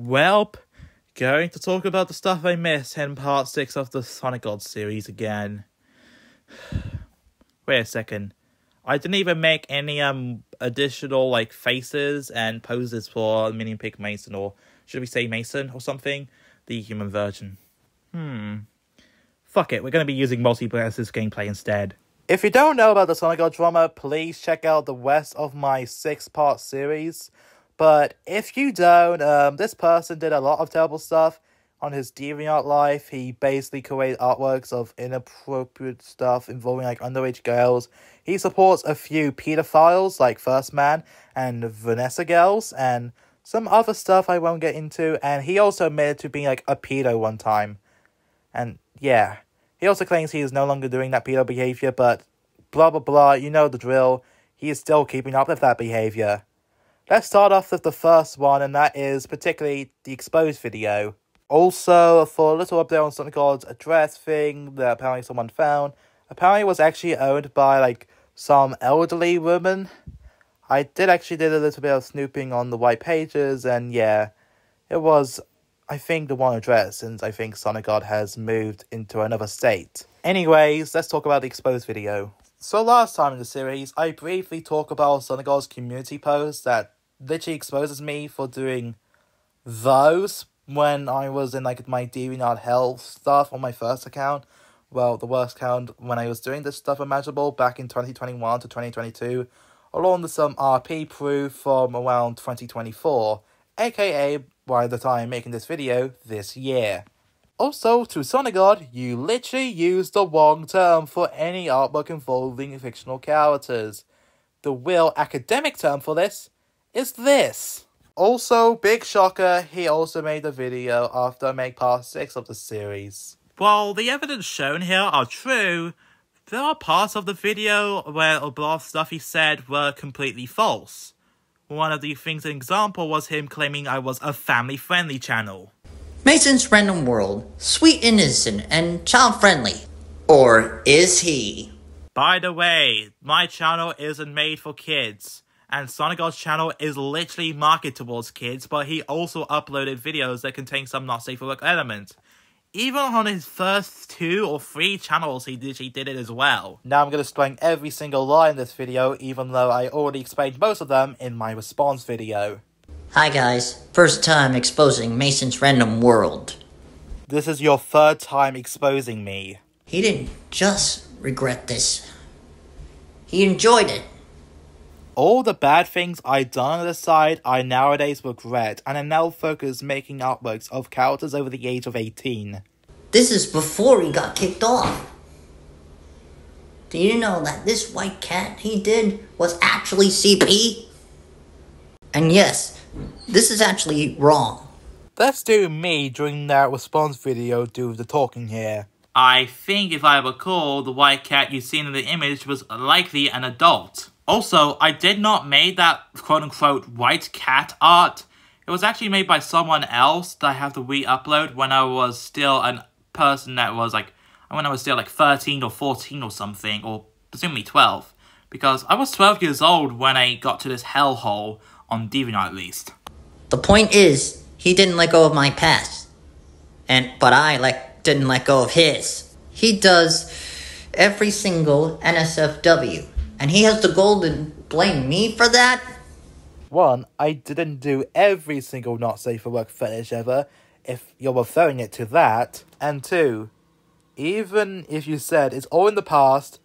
Welp, going to talk about the stuff I missed in part 6 of the Sonicgod series again. Wait a second. I didn't even make any additional faces and poses for Minion Pig Mason, or should we say Mason or something? The human version. Fuck it, we're going to be using multi-versus gameplay instead. If you don't know about the Sonicgod drama, please check out the rest of my 6-part series. But if you don't, this person did a lot of terrible stuff on his DeviantArt life. He basically created artworks of inappropriate stuff involving underage girls. He supports a few pedophiles like First Man and Vanessa girls and some other stuff I won't get into. And he also admitted to being a pedo one time. And yeah, he also claims he is no longer doing that pedo behaviour, but blah blah blah, you know the drill. He is still keeping up with that behaviour. Let's start off with the first one, and that is particularly the exposed video. Also, for a little update on Sonicgod's address thing that apparently someone found, apparently it was actually owned by some elderly woman. I did a little bit of snooping on the white pages, and yeah, it was, I think, the one address, since I think Sonicgod has moved into another state. Anyways, let's talk about the exposed video. So last time in the series, I briefly talked about Sonicgod's community post that literally exposes me for doing those when I was in my DeviantArt health stuff on my first account. Well, the worst account when I was doing this stuff imaginable back in 2021 to 2022, along with some RP proof from around 2024, aka by the time making this video this year. Also, to Sonicgod, you literally used the wrong term for any artwork involving fictional characters. The real academic term for this is this. Also, big shocker, he also made a video after I made part 6 of the series. While the evidence shown here are true, there are parts of the video where a lot of stuff he said were completely false. One of the things, an example, was him claiming I was a family-friendly channel. Mason's Random World, sweet, innocent, and child-friendly. Or is he? By the way, my channel isn't made for kids. And Sonicgod's channel is literally marketed towards kids, but he also uploaded videos that contain some not safe for work elements. Even on his first 2 or 3 channels, he literally did it as well. Now I'm going to explain every single lie in this video, even though I already explained most of them in my response video. Hi guys, first time exposing Mason's Random World. This is your 3rd time exposing me. He didn't just regret this. He enjoyed it. All the bad things I've done on the side, I nowadays regret, and I now focus making artworks of characters over the age of 18. This is before he got kicked off. Do you know that this white cat he did was actually CP? And yes, this is actually wrong. Let's do me during that response video do the talking here. I think if I recall, the white cat you've seen in the image was likely an adult. Also, I did not make that quote-unquote white cat art. It was actually made by someone else that I have to re-upload when I was still a person that was when I was still 13 or 14 or something, or presumably 12. Because I was 12 years old when I got to this hellhole, on DeviantArt at least. The point is, he didn't let go of my past. But I didn't let go of his. He does every single NSFW. And he has the goal to blame me for that? 1, I didn't do every single not safe for work fetish ever, if you're referring it to that. And 2, even if you said it's all in the past,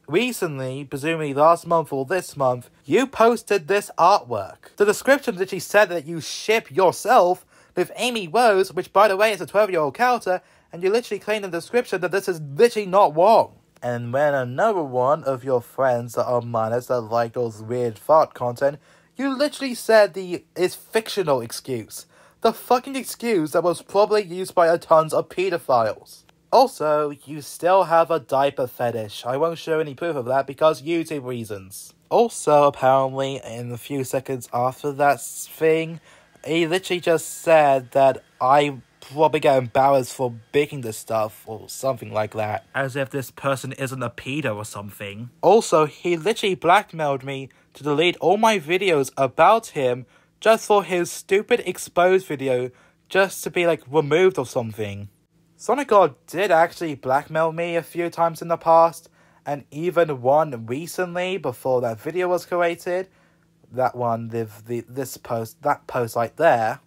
recently, presumably last month or this month, you posted this artwork. The description literally said that you ship yourself with Amy Rose, which by the way is a 12-year-old character, and you literally claim in the description that this is literally not wrong. And when another one of your friends that are minors that like those weird fart content, you literally said it's fictional excuse. The fucking excuse that was probably used by a tons of pedophiles. Also, you still have a diaper fetish. I won't show any proof of that because YouTube reasons. Also, apparently, in a few seconds after that thing, he literally just said that I probably get embarrassed for baking this stuff, or something like that. As if this person isn't a pedo or something. Also, he literally blackmailed me to delete all my videos about him just for his stupid exposed video just to be like removed or something. Sonicgod did actually blackmail me a few times in the past, and even one recently before that video was created. That one, that post right there,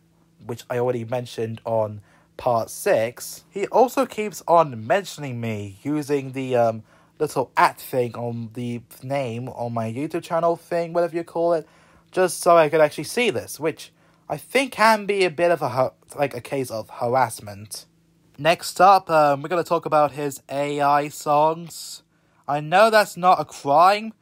which I already mentioned on part 6. He also keeps on mentioning me using the little @ thing on the name on my YouTube channel thing, whatever you call it, just so I could actually see this, which I think can be a bit of a case of harassment. Next up, we're going to talk about his AI songs. I know that's not a crime,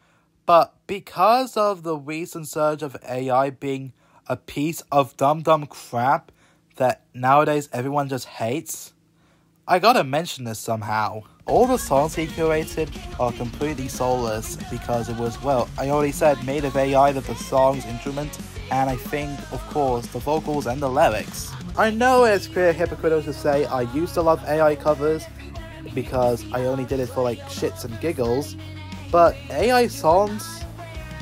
but because of the recent surge of AI being a piece of dumb crap that nowadays everyone just hates, I gotta mention this somehow. All the songs he curated are completely soulless because it was, well, I already said, made of AI, the song's instrument, and I think, of course, the vocals and the lyrics. I know it's clear hypocritical to say I used to love AI covers because I only did it for like shits and giggles, but AI songs?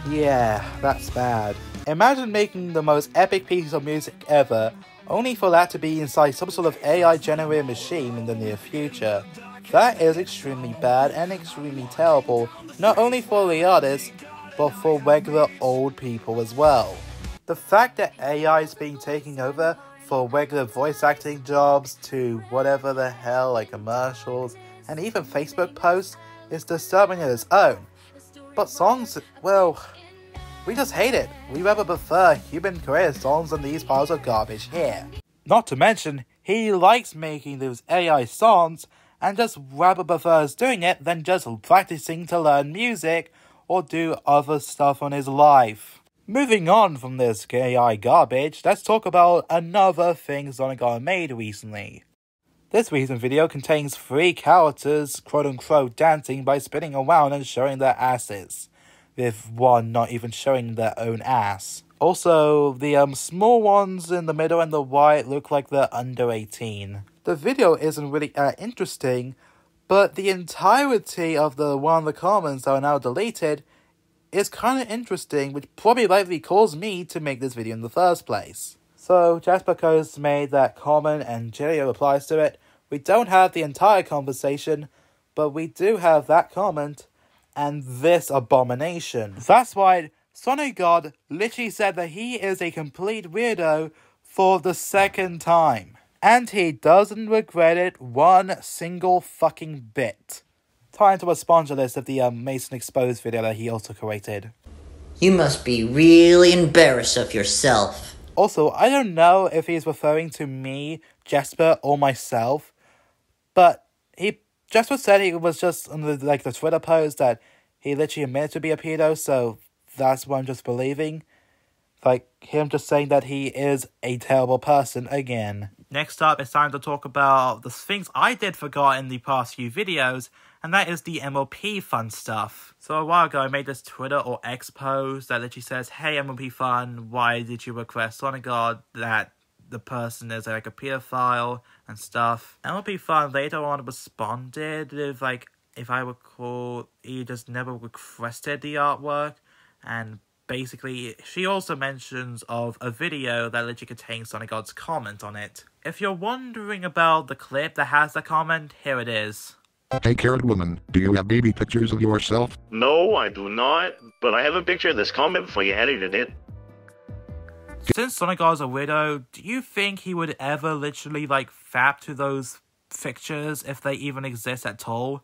Yeah, that's bad. Imagine making the most epic piece of music ever, only for that to be inside some sort of AI-generated machine in the near future. That is extremely bad and extremely terrible, not only for the artists, but for regular old people as well. The fact that AI is being taken over for regular voice acting jobs to whatever the hell, like commercials, and even Facebook posts, is disturbing in its own. But songs, well, we just hate it. We rather prefer human-created songs than these piles of garbage here. Not to mention, he likes making those AI songs and just rather prefers doing it than just practicing to learn music or do other stuff on his life. Moving on from this AI garbage, let's talk about another thing Sonicgod made recently. This recent video contains 3 characters quote-unquote dancing by spinning around and showing their asses, with one not even showing their own ass. Also, the small ones in the middle and the right look like they're under 18. The video isn't really interesting, but the entirety of the one of the comments that are now deleted is kind of interesting, which probably likely caused me to make this video in the first place. So, just because made that comment and Jelliet replies to it, we don't have the entire conversation, but we do have that comment and this abomination. That's right, Sonicgod literally said that he is a complete weirdo for the 2nd time. And he doesn't regret it one single fucking bit. Time to respond to this of the Mason Exposed video that he also created. You must be really embarrassed of yourself. Also, I don't know if he's referring to me, Jesper, or myself, but Jesper said he was just on the Twitter post that he literally admitted to be a pedo, so that's what I'm just believing. Like, him just saying that he is a terrible person again. Next up, it's time to talk about the things I did forget in the past few videos, and that is the MLP fun stuff. So a while ago, I made this Twitter or X post that literally says, "Hey MLP fun, why did you request Sonicgod that the person is like a pedophile and stuff?" MLP fun later on responded with if I recall, he just never requested the artwork, and basically, she also mentions of a video that literally contains Sonicgod's comment on it. If you're wondering about the clip that has the comment, here it is. Hey carrot woman, do you have baby pictures of yourself? No, I do not, but I have a picture of this comment before you edited it. Since Sonicgod's a weirdo, do you think he would ever literally fap to those pictures if they even exist at all?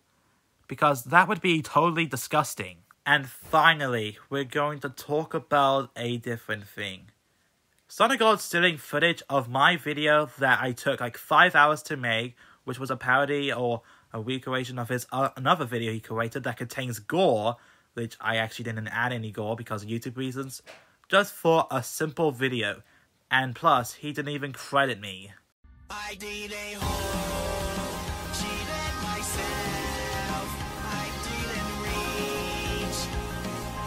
Because that would be totally disgusting. And finally, we're going to talk about a different thing. Sonicgod stealing footage of my video that I took 5 hours to make, which was a parody or a recreation of his another video he created that contains gore, which I actually didn't add any gore because of YouTube reasons, just for a simple video. And plus, he didn't even credit me. I did a whole, cheated myself, I didn't reach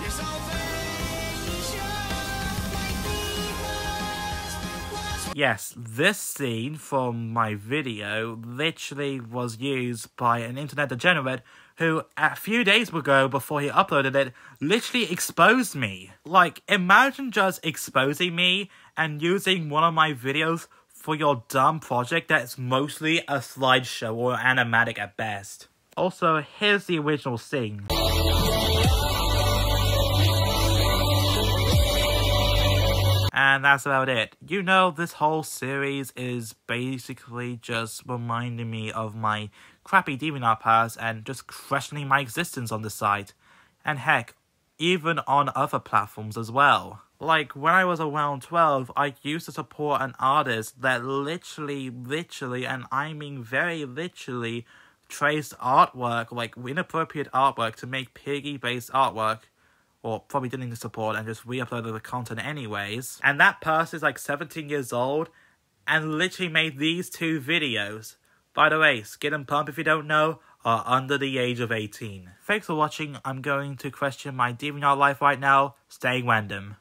your salvation. Yes, this scene from my video literally was used by an internet degenerate who, a few days ago, before he uploaded it, literally exposed me. Imagine just exposing me and using one of my videos for your dumb project that's mostly a slideshow or animatic at best. Also, here's the original scene. And that's about it. You know, this whole series is basically just reminding me of my crappy DeviantArt past and just questioning my existence on the site. And heck, even on other platforms as well. Like, when I was around 12, I used to support an artist that literally, and I mean very literally, traced artwork, like inappropriate artwork, to make piggy-based artwork. Or probably didn't need support and just re-uploaded the content anyways. And that person is like 17 years old and literally made these 2 videos. By the way, Skid and Pump, if you don't know, are under the age of 18. Thanks for watching. I'm going to question my DeviantArt life right now. Staying random.